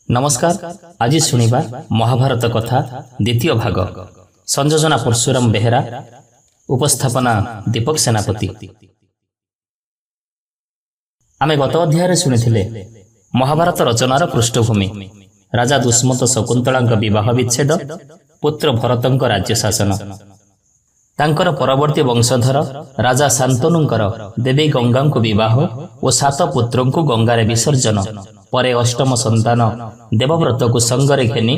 नमस्कार। आज शुणा महाभारत कथा द्वितीय भाग। संयोजना परशुराम बेहेरा, उपस्थापना दीपक सेनापति। आमे गत अध्याय शुणिथिले महाभारत रचनार पृष्ठभूमि, राजा दुष्मंत शकुंतलांक विवाह विच्छेद, पुत्र भरतंक राज्य शासन, तांकर परवर्ती वंशधर राजा शांतनुंकर देवी गंगांको विवाह और 7 पुत्रंको गंगारे विसर्जन परे अष्टम संतान देवव्रत को संगरे घेनी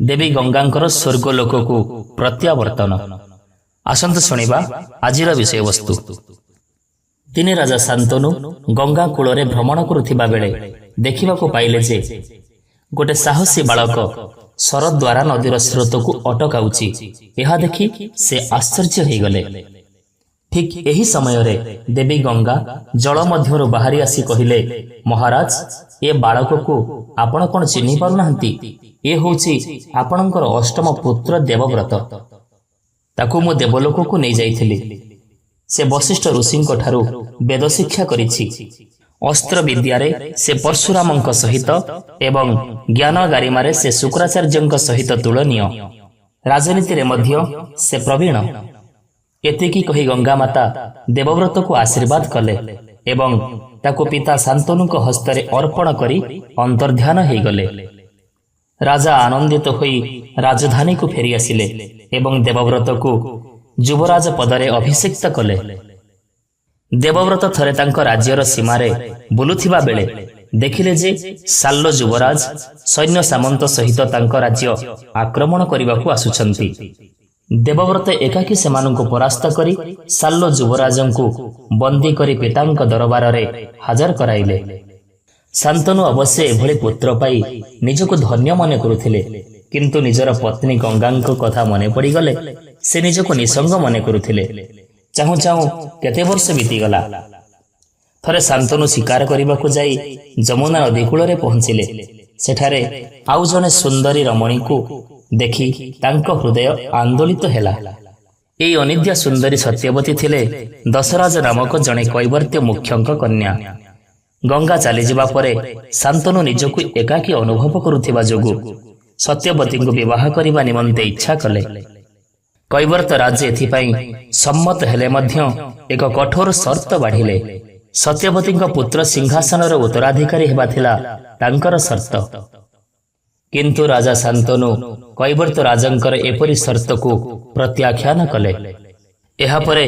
देवी गंगांकर स्वर्गलोक को प्रत्यावर्तन। आसंतु शुणिबा आजिर विषय वस्तु। तिने राजा शांतनु गंगा कूଳରେ भ्रमण करुथिबा बेले देखिबाको पाइले जे गोटे साहसी बालक शरद द्वारा नदीर स्रोत को अटकाउची। यह देखि से आश्चर्य हो गले। ठीक यही समय रे देवी गंगा जल मध्यरु बाहरी आसी कहिले, महाराज ए बालक को आपण कोन चिन्हि पारु नाहंती? ए होउची आपणकर अष्टम पुत्र देवव्रत। ताकू मो देवलोक को नै जाइथिली। से वशिष्ठ ऋषिंक ठारू वेद शिक्षा करिछि। अस्त्र विद्यारे से परशुरामंक सहित एवं ज्ञान गारिमारे से शुक्राचार्यंक सहित तुलनीय। राजनीति रे मध्य से प्रवीण। एतिकी कही गंगा माता देवव्रत को आशीर्वाद कले एवं ताको पिता शांतनुक हस्तरे अर्पण करी अंतर्ध्यान हो गले। राजा आनंदित होई राजधानी को फेरी आसिले एवं देवव्रत को युवराज पदरे अभिषिक्त कले। देवव्रत थरे तांक राज्यर सीमारे बुलुथिबा बेले देखिले जे साल्लो युवराज सैन्य सामंत सहित तांक राज्य आक्रमण करबाकू आसुछंती। देवव्रत एकाकी सेमानंकु परास्त करी साल्लो युवराजंकु बंदी करी पितांक दरबार रे हाजर कराइले। शांतनु अवश्य एभଳି पुत्र पाई निजको धन्य मने करुथिले, किंतु निजर पत्नी गंगांक कथा मने पड़ी गले से निजको निसंग मने करुथिले। चाहू चाहू केते वर्ष बीतीगला। थरे शांतनु शिकार करबाकू जाई जमुना नदी कूଳରେ पहुंचिले। सेठारे आउ जने सुंदरी रमणी को देखि तांको हृदय आंदोलित हेला। एई अनिद्या सुंदरी सत्यवती थिले दशराज नामक जने कैवर्त्य मुख्यंक कन्या। गंगा चली जिबा परे शांतनु निजको एकाकी अनुभव करुथिबा जोगु सत्यवती को विवाह करिबा निमंते इच्छा कले। कैवर्त राज एथिपाई सम्मत हेले मध्य एक कठोर शर्त बाढ़िले। सत्यवती पुत्र सिंहासन उत्तराधिकारी हेबा थिला तांकर शर्त। किंतु राजा शांतनु कैवर्त राजंकर एपरी शर्त को प्रत्याख्यान कले। एहा परे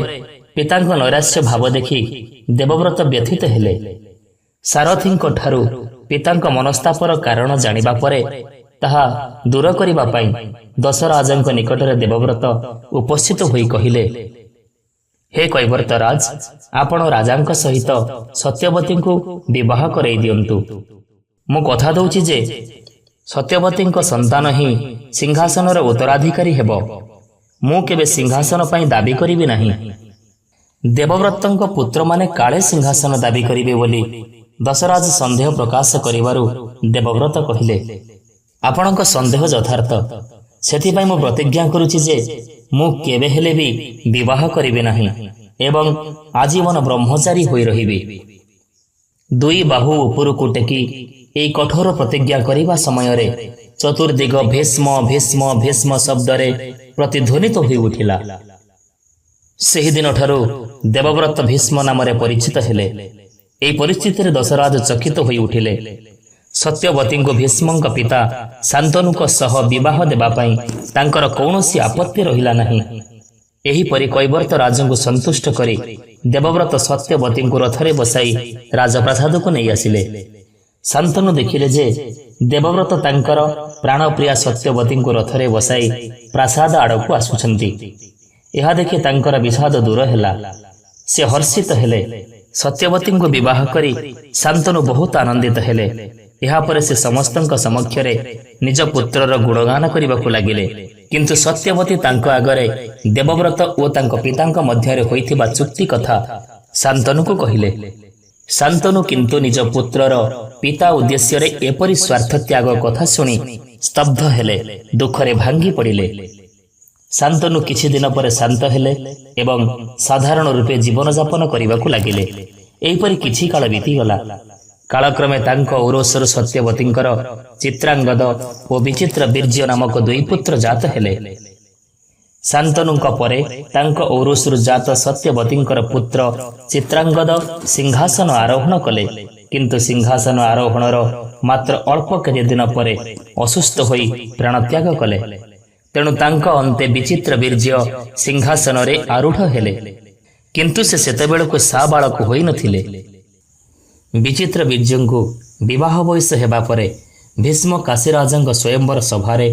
पितांक नैराश्य भाव देखि देवव्रत व्यथित हेले। सारथींक ठारू पितांक मनस्तापर कारण जानिबा परे ताहा दूर करिबा पई दशराजंक निकटरे देवव्रत उपस्थित होई कहिले, हे कैवर्त राज, आपण राजांक सहित सत्यवती को विवाह करई दियंतु। मु कथा दउची जे सत्यवतींक संतान ही सिंहासन उत्तराधिकारी हेब। मु केबे सिंहासन पई दाबी करिबि नाही। देवव्रतंक पुत्र माने काळे सिंहासन दाबी करिबे बोली दशराज संदेह प्रकाश करिवारु देवव्रत कहिले, आपणक संदेह यथार्थ। सेथिपाई मु प्रतिज्ञा करुछि जे मु केबे हेले भी विवाह करिबे नाही एवं आजीवन ब्रह्मचारी होई रहिबे। दुई बाहु उपरकु टेकी एई कठोर प्रतिज्ञा करिबा समय रे चतुर्दिग भीष्म भीष्म भीष्म शब्दरे प्रतिध्वनित होई उठिला। सेहि दिन ठारू देवव्रत भीष्म नामरे परिचित हेले। एई परिस्थिति रे दशराज चकित होई उठिले। सत्यवती को भीष्मंक पिता शांतनुक सह विवाह देबा पई तांकर कौनसी आपत्ति रहिला नाही। एही परि कैवर्त राजंको संतुष्ट करी देवव्रत सत्यवती को रथरे बसाई राजप्रासाद को नहीं आसिले। शांतनु देखिले जे देवव्रत तांकर प्राणप्रिया सत्यवती को रथरे बसाई प्रासाद आड़कू आसुछंती। एहा देखि तांकर विषाद दूर हेला। से हर्षित हेले। सत्यवती को विवाह करी शांतनु बहुत आनंदित हेले। एहा परे से समस्तंक समक्षरे निज पुत्रर गुणगान करबाकू लागिले। किंतु सत्यवती तांको आगरे देवव्रत ओ तांको पितांक मध्यरे होइथिबा चुक्ति कथा शांतनु को कहिले। शांतनु किंतु निज पुत्रर पिता उद्देश्य रे एपरी स्वार्थ त्याग कथा सुनी स्तब्ध हेले, दुखरे भांगी पड़िले। शांतनु किछि दिन पर शांत हेले एवं साधारण रूपे जीवन यापन करबाकू लागिले। एहिपरि किछि काल बीतीगला। କାଳକ୍ରମେ ତାଙ୍କ ଔରସରୁ ସତ୍ୟବତୀଙ୍କର ଚିତ୍ରାଙ୍ଗଦ ଓ ବିଚିତ୍ର ବୀର୍ଯ୍ୟ ନାମକ ଦୁଇ ପୁତ୍ର ଜାତ ହେଲେ। ଶାନ୍ତନୁଙ୍କ ପରେ ତାଙ୍କ ଔରସରୁ ଜାତ ସତ୍ୟବତୀଙ୍କର ପୁତ୍ର ଚିତ୍ରାଙ୍ଗଦ ସିଂହାସନ ଆରୋହଣ କଲେ, କିନ୍ତୁ ସିଂହାସନ ଆରୋହଣର ମାତ୍ର ଅଳ୍ପ କେତେ ଦିନ ପରେ ଅସୁସ୍ଥ ହୋଇ ପ୍ରାଣତ୍ୟାଗ କଲେ। ତେଣୁ ତାଙ୍କ ଅନ୍ତେ ବିଚିତ୍ର ବୀର୍ଯ୍ୟ ସିଂହାସନରେ ଆରୂଢ଼ ହେଲେ, କିନ୍ତୁ ସେ ସେତେବେଳକୁ ସାବାଳକ ହୋଇନଥିଲେ। ବିଚିତ୍ର ବୀର୍ଯ୍ୟଙ୍କୁ ବିବାହ ବୟସ ହେବା ପରେ ଭୀଷ୍ମ କାଶୀରାଜଙ୍କ ସ୍ୱୟଂବର ସଭାରେ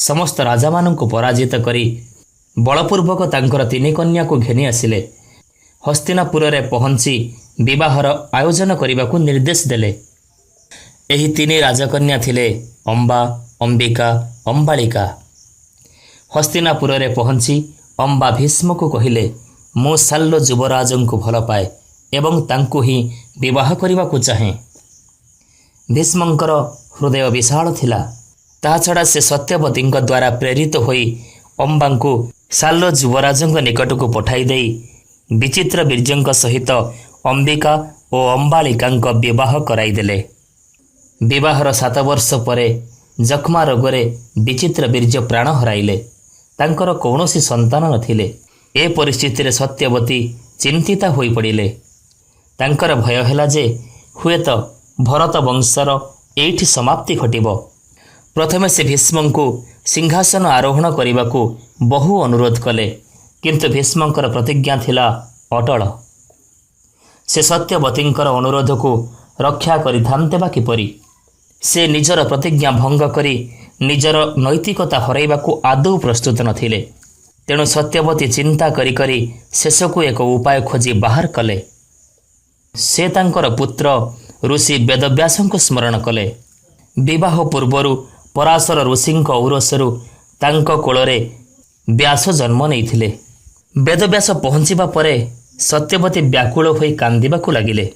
ସମସ୍ତ ରାଜାମାନଙ୍କୁ ପରାଜିତ କରି ବଳପୂର୍ବକ ତାଙ୍କର ତିନି କନ୍ୟାକୁ ଘେନି ଆସିଲେ। ହସ୍ତିନାପୁରରେ ପହଞ୍ଚି ବିବାହର ଆୟୋଜନ କରିବାକୁ ନିର୍ଦ୍ଦେଶ ଦେଲେ। ଏହି ତିନି ରାଜକନ୍ୟା ଥିଲେ ଅମ୍ବା, ଅମ୍ବିକା, ଅମ୍ବାଳିକା। ହସ୍ତିନାପୁରରେ ପହଞ୍ଚି ଅମ୍ବା ଭୀଷ୍ମକୁ କହିଲେ, ମୁଁ ସାଲ୍ଲ ଯୁବରାଜଙ୍କୁ ଭଲ ପାଏ ଏବଂ ତାଙ୍କୁ ହିଁ ବିବାହ କରିବାକୁ ଚାହେଁ। ଭୀଷ୍ମଙ୍କର ହୃଦୟ ବିଶାଳ ଥିଲା। ତାହାଛଡ଼ା ସେ ସତ୍ୟବତୀଙ୍କ ଦ୍ୱାରା ପ୍ରେରିତ ହୋଇ ଅମ୍ବାଙ୍କୁ ସାଲ୍ଲ ଯୁବରାଜଙ୍କ ନିକଟକୁ ପଠାଇ ଦେଇ ବିଚିତ୍ର ବୀର୍ଯ୍ୟଙ୍କ ସହିତ ଅମ୍ବିକା ଓ ଅମ୍ବାଳିକାଙ୍କ ବିବାହ କରାଇଦେଲେ। ବିବାହର 7 ବର୍ଷ ପରେ ଯକ୍ଷ୍ମା ରୋଗରେ ବିଚିତ୍ର ବୀର୍ଯ୍ୟ ପ୍ରାଣ ହରାଇଲେ। ତାଙ୍କର କୌଣସି ସନ୍ତାନ ନଥିଲେ। ଏ ପରିସ୍ଥିତିରେ ସତ୍ୟବତୀ ଚିନ୍ତିତା ହୋଇପଡ଼ିଲେ। ତାଙ୍କର ଭୟ ହେଲା ଯେ ହୁଏତ ଭରତ ବଂଶର ଏଇଠି ସମାପ୍ତି ଘଟିବ। ପ୍ରଥମେ ସେ ଭୀଷ୍ମଙ୍କୁ ସିଂହାସନ ଆରୋହଣ କରିବାକୁ ବହୁ ଅନୁରୋଧ କଲେ, କିନ୍ତୁ ଭୀଷ୍ମଙ୍କର ପ୍ରତିଜ୍ଞା ଥିଲା ଅଟଳ। ସେ ସତ୍ୟବତୀଙ୍କର ଅନୁରୋଧକୁ ରକ୍ଷା କରିଥାନ୍ତେ ବା କିପରି? ସେ ନିଜର ପ୍ରତିଜ୍ଞା ଭଙ୍ଗ କରି ନିଜର ନୈତିକତା ହରାଇବାକୁ ଆଦୌ ପ୍ରସ୍ତୁତ ନଥିଲେ। ତେଣୁ ସତ୍ୟବତୀ ଚିନ୍ତା କରି କରି ଶେଷକୁ ଏକ ଉପାୟ ଖୋଜି ବାହାର କଲେ। ସେ ତାଙ୍କର ପୁତ୍ର ଋଷି ବେଦବ୍ୟାସଙ୍କୁ ସ୍ମରଣ କଲେ। ବିବାହ ପୂର୍ବରୁ ପରାଶର ଋଷିଙ୍କ ଔରସରୁ ତାଙ୍କ କୋଳରେ ବ୍ୟାସ ଜନ୍ମ ନେଇଥିଲେ। ବେଦବ୍ୟାସ ପହଞ୍ଚିବା ପରେ ସତ୍ୟବତୀ ବ୍ୟାକୁଳ ହୋଇ କାନ୍ଦିବାକୁ ଲାଗିଲେ।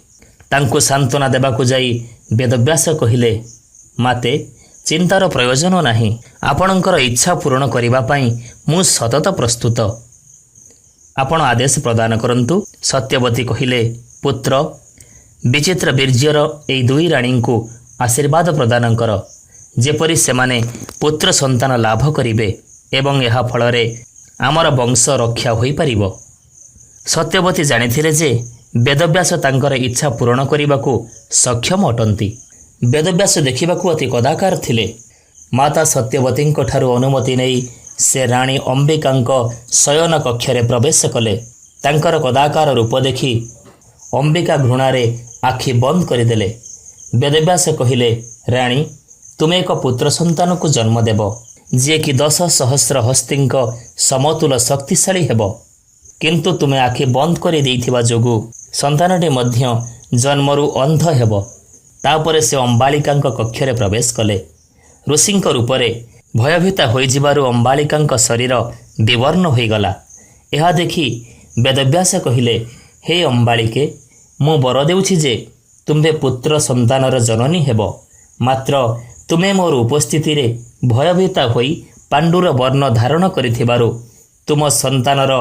ତାଙ୍କୁ ସାନ୍ତ୍ୱନା ଦେବାକୁ ଯାଇ ବେଦବ୍ୟାସ କହିଲେ, ମାତେ, ଚିନ୍ତାର ପ୍ରୟୋଜନ ନାହିଁ। ଆପଣଙ୍କର ଇଚ୍ଛା ପୂରଣ କରିବା ପାଇଁ ମୁଁ ସତତ ପ୍ରସ୍ତୁତ। ଆପଣ ଆଦେଶ ପ୍ରଦାନ କରନ୍ତୁ। ସତ୍ୟବତୀ କହିଲେ, ପୁତ୍ର, ବିଚିତ୍ର ବୀର୍ଯ୍ୟର ଏହି ଦୁଇ ରାଣୀଙ୍କୁ ଆଶୀର୍ବାଦ ପ୍ରଦାନ କର, ଯେପରି ସେମାନେ ପୁତ୍ର ସନ୍ତାନ ଲାଭ କରିବେ ଏବଂ ଏହା ଫଳରେ ଆମର ବଂଶ ରକ୍ଷା ହୋଇପାରିବ। ସତ୍ୟବତୀ ଜାଣିଥିଲେ ଯେ ବେଦବ୍ୟାସ ତାଙ୍କର ଇଚ୍ଛା ପୂରଣ କରିବାକୁ ସକ୍ଷମ ଅଟନ୍ତି। ବେଦବ୍ୟାସ ଦେଖିବାକୁ ଅତି କଦାକାର ଥିଲେ। ମାତା ସତ୍ୟବତୀଙ୍କ ଠାରୁ ଅନୁମତି ନେଇ ସେ ରାଣୀ ଅମ୍ବିକାଙ୍କ ଶୟନ କକ୍ଷରେ ପ୍ରବେଶ କଲେ। ତାଙ୍କର କଦାକାର ରୂପ ଦେଖି ଅମ୍ବିକା ଘୃଣାରେ ଆଖି ବନ୍ଦ କରିଦେଲେ। ବେଦବ୍ୟାସ କହିଲେ, ରାଣୀ, ତୁମେ ଏକ ପୁତ୍ର ସନ୍ତାନକୁ ଜନ୍ମ ଦେବ, ଯିଏକି 10 ସହସ୍ର ହସ୍ତୀଙ୍କ ସମତୁଲ ଶକ୍ତିଶାଳୀ ହେବ। କିନ୍ତୁ ତୁମେ ଆଖି ବନ୍ଦ କରି ଦେଇଥିବା ଯୋଗୁଁ ସନ୍ତାନଟି ମଧ୍ୟ ଜନ୍ମରୁ ଅନ୍ଧ ହେବ। ତାପରେ ସେ ଅମ୍ବାଳିକାଙ୍କ କକ୍ଷରେ ପ୍ରବେଶ କଲେ। ଋଷିଙ୍କ ରୂପରେ ଭୟଭୀତା ହୋଇଯିବାରୁ ଅମ୍ବାଳିକାଙ୍କ ଶରୀର ବିବର୍ଣ୍ଣ ହୋଇଗଲା। ଏହା ଦେଖି ବେଦବ୍ୟାସ କହିଲେ, ହେ ଅମ୍ବାଳିକେ, ମୁଁ ବର ଦେଉଛି ଯେ ତୁମ୍ଭେ ପୁତ୍ର ସନ୍ତାନର ଜନନୀ ହେବ। ମାତ୍ର ତୁମେ ମୋର ଉପସ୍ଥିତିରେ ଭୟଭୀତା ହୋଇ ପାଣ୍ଡୁର ବର୍ଣ୍ଣ ଧାରଣ କରିଥିବାରୁ ତୁମ ସନ୍ତାନର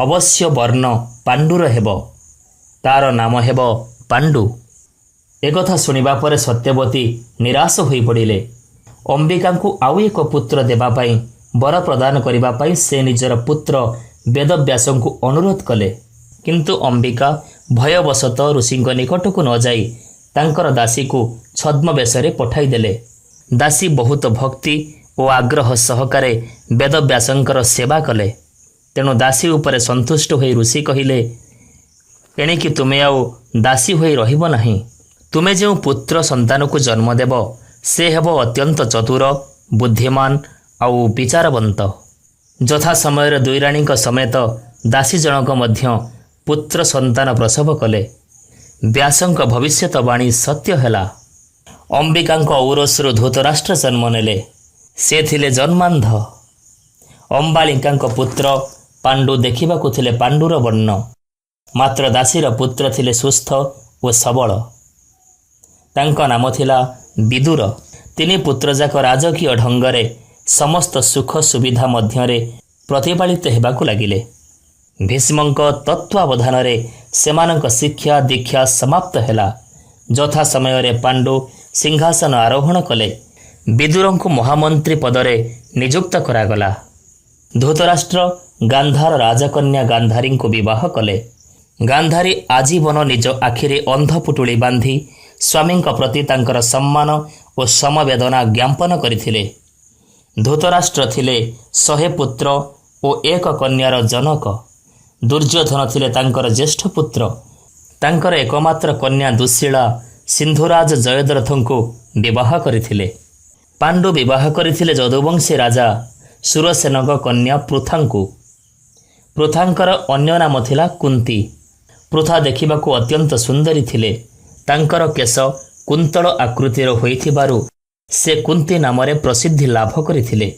ଅବଶ୍ୟ ବର୍ଣ୍ଣ ପାଣ୍ଡୁର ହେବ। ତାର ନାମ ହେବ ପାଣ୍ଡୁ। ଏକଥା ଶୁଣିବା ପରେ ସତ୍ୟବତୀ ନିରାଶ ହୋଇପଡ଼ିଲେ। ଅମ୍ବିକାଙ୍କୁ ଆଉ ଏକ ପୁତ୍ର ଦେବା ପାଇଁ ବର ପ୍ରଦାନ କରିବା ପାଇଁ ସେ ନିଜର ପୁତ୍ର ବେଦବ୍ୟାସଙ୍କୁ ଅନୁରୋଧ କଲେ। କିନ୍ତୁ ଅମ୍ବିକା ଭୟବଶତଃ ଋଷିଙ୍କ ନିକଟକୁ ନ ଯାଇ ତାଙ୍କର ଦାସୀକୁ ଛଦ୍ମବେଶରେ ପଠାଇଦେଲେ। ଦାସୀ ବହୁତ ଭକ୍ତି ଓ ଆଗ୍ରହ ସହକାରେ ବେଦବ୍ୟାସଙ୍କର ସେବା କଲେ। ତେଣୁ ଦାସୀ ଉପରେ ସନ୍ତୁଷ୍ଟ ହୋଇ ଋଷି କହିଲେ, ଏଣିକି ତୁମେ ଆଉ ଦାସୀ ହୋଇ ରହିବ ନାହିଁ। ତୁମେ ଯେଉଁ ପୁତ୍ର ସନ୍ତାନକୁ ଜନ୍ମ ଦେବ ସେ ହେବ ଅତ୍ୟନ୍ତ ଚତୁର, ବୁଦ୍ଧିମାନ ଆଉ ବିଚାରବନ୍ତ। ଯଥା ସମୟରେ ଦୁଇ ରାଣୀଙ୍କ ସମେତ ଦାସୀ ଜଣକ ମଧ୍ୟ ପୁତ୍ର ସନ୍ତାନ ପ୍ରସବ କଲେ। ବ୍ୟାସଙ୍କ ଭବିଷ୍ୟତବାଣୀ ସତ୍ୟ ହେଲା। ଅମ୍ବିକାଙ୍କ ଔରସରୁ ଧୃତରାଷ୍ଟ୍ର ଜନ୍ମ ନେଲେ। ସେ ଥିଲେ ଜନ୍ମାନ୍ଧ। ଅମ୍ବାଳିକାଙ୍କ ପୁତ୍ର ପାଣ୍ଡୁ ଦେଖିବାକୁ ଥିଲେ ପାଣ୍ଡୁର ବର୍ଣ୍ଣ। ମାତ୍ର ଦାସୀର ପୁତ୍ର ଥିଲେ ସୁସ୍ଥ ଓ ସବଳ। ତାଙ୍କ ନାମ ଥିଲା ବିଦୁର। ତିନି ପୁତ୍ରଯାକ ରାଜକୀୟ ଢଙ୍ଗରେ ସମସ୍ତ ସୁଖ ସୁବିଧା ମଧ୍ୟରେ ପ୍ରତିପାଳିତ ହେବାକୁ ଲାଗିଲେ। ଭୀଷ୍ମଙ୍କ ତତ୍ତ୍ୱାବଧାନରେ ସେମାନଙ୍କ ଶିକ୍ଷା ଦୀକ୍ଷା ସମାପ୍ତ ହେଲା। ଯଥା ସମୟରେ ପାଣ୍ଡୁ ସିଂହାସନ ଆରୋହଣ କଲେ। ବିଦୁରଙ୍କୁ ମହାମନ୍ତ୍ରୀ ପଦରେ ନିଯୁକ୍ତ କରାଗଲା। ଧୃତରାଷ୍ଟ୍ର ଗାନ୍ଧାର ରାଜକନ୍ୟା ଗାନ୍ଧାରୀଙ୍କୁ ବିବାହ କଲେ। ଗାନ୍ଧାରୀ ଆଜୀବନ ନିଜ ଆଖିରେ ଅନ୍ଧ ପୁଟୁଳି ବାନ୍ଧି ସ୍ୱାମୀଙ୍କ ପ୍ରତି ତାଙ୍କର ସମ୍ମାନ ଓ ସମବେଦନା ଜ୍ଞାପନ କରିଥିଲେ। ଧୃତରାଷ୍ଟ୍ର ଥିଲେ 100 ପୁତ୍ର ଓ 1 କନ୍ୟାର ଜନକ। ଦୁର୍ଯ୍ୟୋଧନ ଥିଲେ ତାଙ୍କର ଜ୍ୟେଷ୍ଠ ପୁତ୍ର। ତାଙ୍କର ଏକମାତ୍ର କନ୍ୟା ଦୁଃଶୀଳା ସିନ୍ଧୁରାଜ ଜୟଦ୍ରଥଙ୍କୁ ବିବାହ କରିଥିଲେ। ପାଣ୍ଡୁ ବିବାହ କରିଥିଲେ ଯଦୁବଂଶୀ ରାଜା ସୁରସେନଙ୍କ କନ୍ୟା ପୃଥାଙ୍କୁ। ପୃଥାଙ୍କର ଅନ୍ୟ ନାମ ଥିଲା କୁନ୍ତୀ। ପୃଥା ଦେଖିବାକୁ ଅତ୍ୟନ୍ତ ସୁନ୍ଦରୀ ଥିଲେ। ତାଙ୍କର କେଶ କୁନ୍ତଳ ଆକୃତିର ହୋଇଥିବାରୁ ସେ କୁନ୍ତୀ ନାମରେ ପ୍ରସିଦ୍ଧି ଲାଭ କରିଥିଲେ।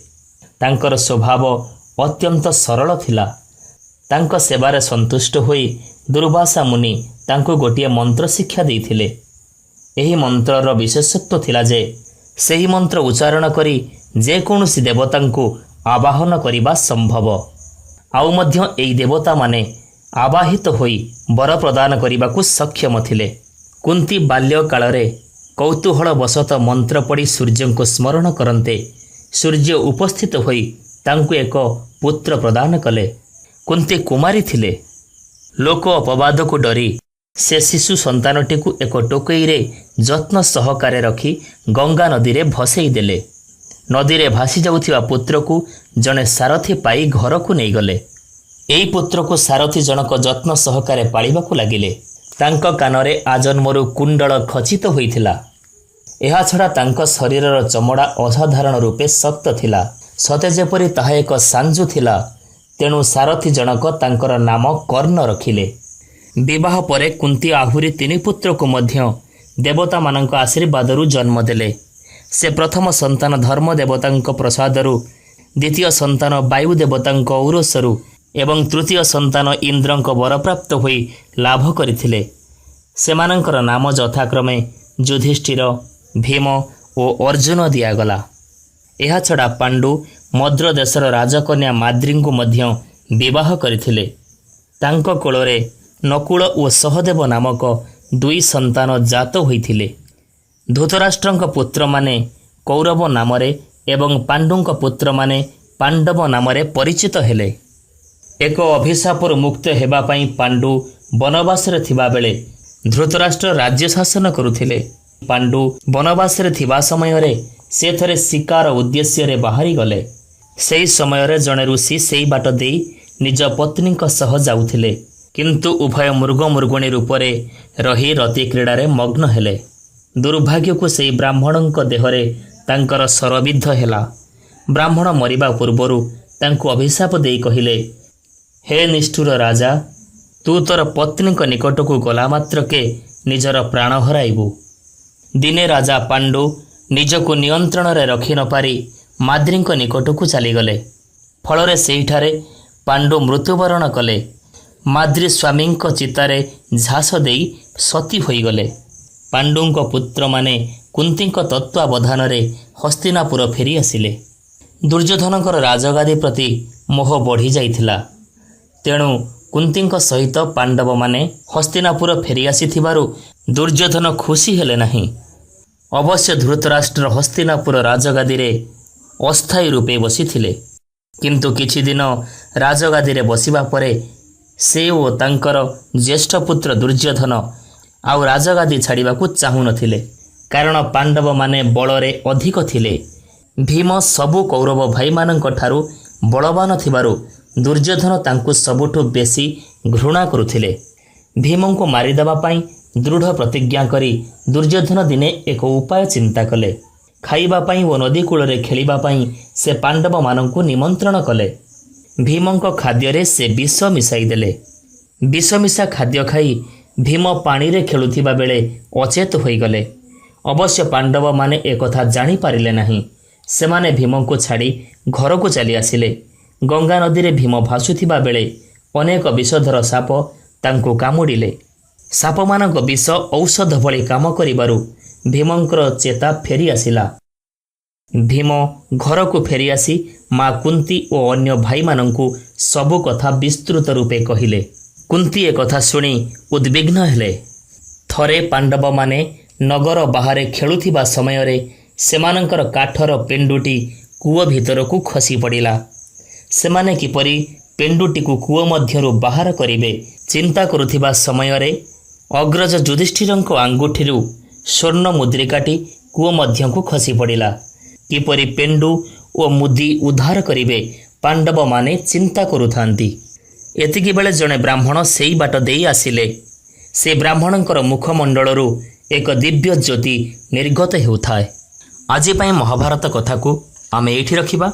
ତାଙ୍କର ସ୍ୱଭାବ ଅତ୍ୟନ୍ତ ସରଳ ଥିଲା। ତାଙ୍କ ସେବାରେ ସନ୍ତୁଷ୍ଟ ହୋଇ ଦୁର୍ବାସା ମୁନି ତାଙ୍କୁ ଗୋଟିଏ ମନ୍ତ୍ର ଶିକ୍ଷା ଦେଇଥିଲେ। ଏହି ମନ୍ତ୍ରର ବିଶେଷତ୍ୱ ଥିଲା ଯେ ସେହି ମନ୍ତ୍ର ଉଚ୍ଚାରଣ କରି ଯେକୌଣସି ଦେବତାଙ୍କୁ ଆବାହନ କରିବା ସମ୍ଭବ। ଆଉ ମଧ୍ୟ ଏହି ଦେବତାମାନେ ଆବାହିତ ହୋଇ ବର ପ୍ରଦାନ କରିବାକୁ ସକ୍ଷମ ଥିଲେ। କୁନ୍ତୀ ବାଲ୍ୟକାଳରେ କୌତୂହଳବଶତଃ ମନ୍ତ୍ର ପଢ଼ି ସୂର୍ଯ୍ୟଙ୍କୁ ସ୍ମରଣ କରନ୍ତେ ସୂର୍ଯ୍ୟ ଉପସ୍ଥିତ ହୋଇ ତାଙ୍କୁ ଏକ ପୁତ୍ର ପ୍ରଦାନ କଲେ। କୁନ୍ତୀ କୁମାରୀ ଥିଲେ। ଲୋକ ଅପବାଦକୁ ଡରି ସେ ଶିଶୁ ସନ୍ତାନଟିକୁ ଏକ ଟୋକେଇରେ ଯତ୍ନ ସହକାରେ ରଖି ଗଙ୍ଗା ନଦୀରେ ଭସେଇ ଦେଲେ। ନଦୀରେ ଭାସି ଯାଉଥିବା ପୁତ୍ରକୁ ଜଣେ ସାରଥୀ ପାଇ ଘରକୁ ନେଇଗଲେ। ଏହି ପୁତ୍ରକୁ ସାରଥୀ ଜଣକ ଯତ୍ନ ସହକାରେ ପାଳିବାକୁ ଲାଗିଲେ। ତାଙ୍କ କାନରେ ଆଜନ୍ମରୁ କୁଣ୍ଡଳ ଖଚିତ ହୋଇଥିଲା। ଏହାଛଡ଼ା ତାଙ୍କ ଶରୀରର ଚମଡ଼ା ଅସାଧାରଣ ରୂପେ ଶକ୍ତ ଥିଲା, ସତେ ଯେପରି ତାହା ଏକ ସାଞ୍ଜୁ ଥିଲା। ତେଣୁ ସାରଥୀ ଜଣକ ତାଙ୍କର ନାମ କର୍ଣ୍ଣ ରଖିଲେ। ବିବାହ ପରେ କୁନ୍ତୀ ଆହୁରି 3 ପୁତ୍ରକୁ ମଧ୍ୟ ଦେବତାମାନଙ୍କ ଆଶୀର୍ବାଦରୁ ଜନ୍ମ ଦେଲେ। ସେ ପ୍ରଥମ ସନ୍ତାନ ଧର୍ମ ଦେବତାଙ୍କ ପ୍ରସାଦରୁ, ଦ୍ୱିତୀୟ ସନ୍ତାନ ବାୟୁ ଦେବତାଙ୍କ ଔରସରୁ ଏବଂ ତୃତୀୟ ସନ୍ତାନ ଇନ୍ଦ୍ରଙ୍କ ବରପ୍ରାପ୍ତ ହୋଇ ଲାଭ କରିଥିଲେ। ସେମାନଙ୍କର ନାମ ଯଥାକ୍ରମେ ଯୁଧିଷ୍ଠିର, ଭୀମ ଓ ଅର୍ଜୁନ ଦିଆଗଲା। ଏହାଛଡ଼ା ପାଣ୍ଡୁ ମଦ୍ର ଦେଶର ରାଜକନ୍ୟା ମାଦ୍ରୀଙ୍କୁ ମଧ୍ୟ ବିବାହ କରିଥିଲେ। ତାଙ୍କ କୋଳରେ ନକୁଳ ଓ ସହଦେବ ନାମକ 2 ସନ୍ତାନ ଜାତ ହୋଇଥିଲେ। ଧୃତରାଷ୍ଟ୍ରଙ୍କ ପୁତ୍ରମାନେ କୌରବ ନାମରେ ଏବଂ ପାଣ୍ଡୁଙ୍କ ପୁତ୍ରମାନେ ପାଣ୍ଡବ ନାମରେ ପରିଚିତ ହେଲେ। ଏକ ଅଭିଶାପରୁ ମୁକ୍ତ ହେବା ପାଇଁ ପାଣ୍ଡୁ ବନବାସରେ ଥିବାବେଳେ ଧୃତରାଷ୍ଟ୍ର ରାଜ୍ୟ ଶାସନ କରୁଥିଲେ। ପାଣ୍ଡୁ ବନବାସରେ ଥିବା ସମୟରେ ସେ ଥରେ ଶିକାର ଉଦ୍ଦେଶ୍ୟରେ ବାହାରିଗଲେ। ସେହି ସମୟରେ ଜଣେ ଋଷି ସେହି ବାଟ ଦେଇ ନିଜ ପତ୍ନୀଙ୍କ ସହ ଯାଉଥିଲେ, କିନ୍ତୁ ଉଭୟ ମୃଗମୃଗୁଣୀ ରୂପରେ ରହି ରତି କ୍ରୀଡ଼ାରେ ମଗ୍ନ ହେଲେ। ଦୁର୍ଭାଗ୍ୟକୁ ସେହି ବ୍ରାହ୍ମଣଙ୍କ ଦେହରେ ତାଙ୍କର ଶରବିଦ୍ଧ ହେଲା। ବ୍ରାହ୍ମଣ ମରିବା ପୂର୍ବରୁ ତାଙ୍କୁ ଅଭିଶାପ ଦେଇ କହିଲେ, ହେ ନିଷ୍ଠୁର ରାଜା, ତୁ ତୋର ପତ୍ନୀଙ୍କ ନିକଟକୁ ଗଲା ମାତ୍ରକେ ନିଜର ପ୍ରାଣ ହରାଇବୁ। ଦିନେ ରାଜା ପାଣ୍ଡୁ ନିଜକୁ ନିୟନ୍ତ୍ରଣରେ ରଖି ନପାରି ମାଦ୍ରୀଙ୍କ ନିକଟକୁ ଚାଲିଗଲେ। ଫଳରେ ସେହିଠାରେ ପାଣ୍ଡୁ ମୃତ୍ୟୁବରଣ କଲେ। ମାଦ୍ରୀ ସ୍ୱାମୀଙ୍କ ଚିତାରେ ଝାସ ଦେଇ ସତୀ ହୋଇଗଲେ। ପାଣ୍ଡୁଙ୍କ ପୁତ୍ରମାନେ କୁନ୍ତୀଙ୍କ ତତ୍ତ୍ୱାବଧାନରେ ହସ୍ତିନାପୁର ଫେରି ଆସିଲେ। ଦୁର୍ଯ୍ୟୋଧନଙ୍କର ରାଜଗାଦୀ ପ୍ରତି ମୋହ ବଢ଼ି ଯାଇଥିଲା। ତେଣୁ କୁନ୍ତୀଙ୍କ ସହିତ ପାଣ୍ଡବମାନେ ହସ୍ତିନାପୁର ଫେରି ଆସିଥିବାରୁ ଦୁର୍ଯ୍ୟୋଧନ ଖୁସି ହେଲେ ନାହିଁ। ଅବଶ୍ୟ ଧୃତରାଷ୍ଟ୍ର ହସ୍ତିନାପୁର ରାଜଗାଦୀରେ ଅସ୍ଥାୟୀ ରୂପେ ବସିଥିଲେ, କିନ୍ତୁ କିଛି ଦିନ ରାଜଗାଦୀରେ ବସିବା ପରେ ସେ ଓ ତାଙ୍କର ଜ୍ୟେଷ୍ଠ ପୁତ୍ର ଦୁର୍ଯ୍ୟୋଧନ ଆଉ ରାଜଗାଦୀ ଛାଡ଼ିବାକୁ ଚାହୁଁନଥିଲେ, କାରଣ ପାଣ୍ଡବମାନେ ବଳରେ ଅଧିକ ଥିଲେ। ଭୀମ ସବୁ କୌରବ ଭାଇମାନଙ୍କ ଠାରୁ ବଳବାନ ଥିବାରୁ ଦୁର୍ଯ୍ୟୋଧନ ତାଙ୍କୁ ସବୁଠୁ ବେଶୀ ଘୃଣା କରୁଥିଲେ। ଭୀମଙ୍କୁ ମାରିଦେବା ପାଇଁ ଦୃଢ଼ ପ୍ରତିଜ୍ଞା କରି ଦୁର୍ଯ୍ୟୋଧନ ଦିନେ ଏକ ଉପାୟ ଚିନ୍ତା କଲେ। ଖାଇବା ପାଇଁ ଓ ନଦୀ କୂଳରେ ଖେଳିବା ପାଇଁ ସେ ପାଣ୍ଡବମାନଙ୍କୁ ନିମନ୍ତ୍ରଣ କଲେ। ଭୀମଙ୍କ ଖାଦ୍ୟରେ ସେ ବିଷ ମିଶାଇ ଦେଲେ। ବିଷ ମିଶା ଖାଦ୍ୟ ଖାଇ ଭୀମ ପାଣିରେ ଖେଳୁଥିବା ବେଳେ ଅଚେତ ହୋଇଗଲେ। ଅବଶ୍ୟ ପାଣ୍ଡବମାନେ ଏକଥା ଜାଣିପାରିଲେ ନାହିଁ। ସେମାନେ ଭୀମଙ୍କୁ ଛାଡ଼ି ଘରକୁ ଚାଲି ଆସିଲେ। ଗଙ୍ଗା ନଦୀରେ ଭୀମ ଭାସୁଥିବା ବେଳେ ଅନେକ ବିଷଧର ସାପ ତାଙ୍କୁ କାମୁଡ଼ିଲେ। ସାପମାନଙ୍କ ବିଷ ଔଷଧ ଭଳି କାମ କରିବାରୁ ଭୀମଙ୍କର ଚେତା ଫେରି ଆସିଲା। ଭୀମ ଘରକୁ ଫେରିଆସି ମା କୁନ୍ତୀ ଓ ଅନ୍ୟ ଭାଇମାନଙ୍କୁ ସବୁ କଥା ବିସ୍ତୃତ ରୂପେ କହିଲେ। କୁନ୍ତୀ ଏକଥା ଶୁଣି ଉଦ୍ବିଗ୍ନ ହେଲେ। ଥରେ ପାଣ୍ଡବମାନେ ନଗର ବାହାରେ ଖେଳୁଥିବା ସମୟରେ ସେମାନଙ୍କର କାଠର ପେଣ୍ଡୁଟି କୂଅ ଭିତରକୁ ଖସି ପଡ଼ିଲା। ସେମାନେ କିପରି ପେଣ୍ଡୁଟିକୁ କୂଅ ମଧ୍ୟରୁ ବାହାର କରିବେ ଚିନ୍ତା କରୁଥିବା ସମୟରେ ଅଗ୍ରଜ ଯୁଧିଷ୍ଠିରଙ୍କ ଆଙ୍ଗୁଠିରୁ ସ୍ୱର୍ଣ୍ଣ ମୁଦ୍ରିକାଟି କୂଅ ମଧ୍ୟକୁ ଖସି ପଡ଼ିଲା। କିପରି ପେଣ୍ଡୁ ଓ ମୁଦି ଉଦ୍ଧାର କରିବେ ପାଣ୍ଡବମାନେ ଚିନ୍ତା କରୁଥାନ୍ତି। ଏତିକିବେଳେ ଜଣେ ବ୍ରାହ୍ମଣ ସେଇ ବାଟ ଦେଇ ଆସିଲେ। ସେ ବ୍ରାହ୍ମଣଙ୍କର ମୁଖମଣ୍ଡଳରୁ ଏକ ଦିବ୍ୟ ଜ୍ୟୋତି ନିର୍ଗତ ହେଉଥାଏ। ଆଜି ପାଇଁ ମହାଭାରତ କଥାକୁ ଆମେ ଏଇଠି ରଖିବା।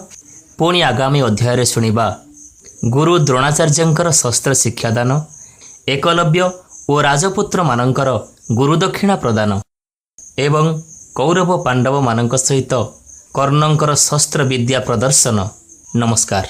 ପୁଣି ଆଗାମୀ ଅଧ୍ୟାୟରେ ଶୁଣିବା ଗୁରୁ ଦ୍ରୋଣାଚାର୍ଯ୍ୟଙ୍କର ଶସ୍ତ୍ର ଶିକ୍ଷାଦାନ, ଏକଲବ୍ୟ ଓ ରାଜପୁତ୍ରମାନଙ୍କର ଗୁରୁଦକ୍ଷିଣା ପ୍ରଦାନ ଏବଂ କୌରବ ପାଣ୍ଡବମାନଙ୍କ ସହିତ କର୍ଣ୍ଣଙ୍କର ଶସ୍ତ୍ର ବିଦ୍ୟା ପ୍ରଦର୍ଶନ। ନମସ୍କାର।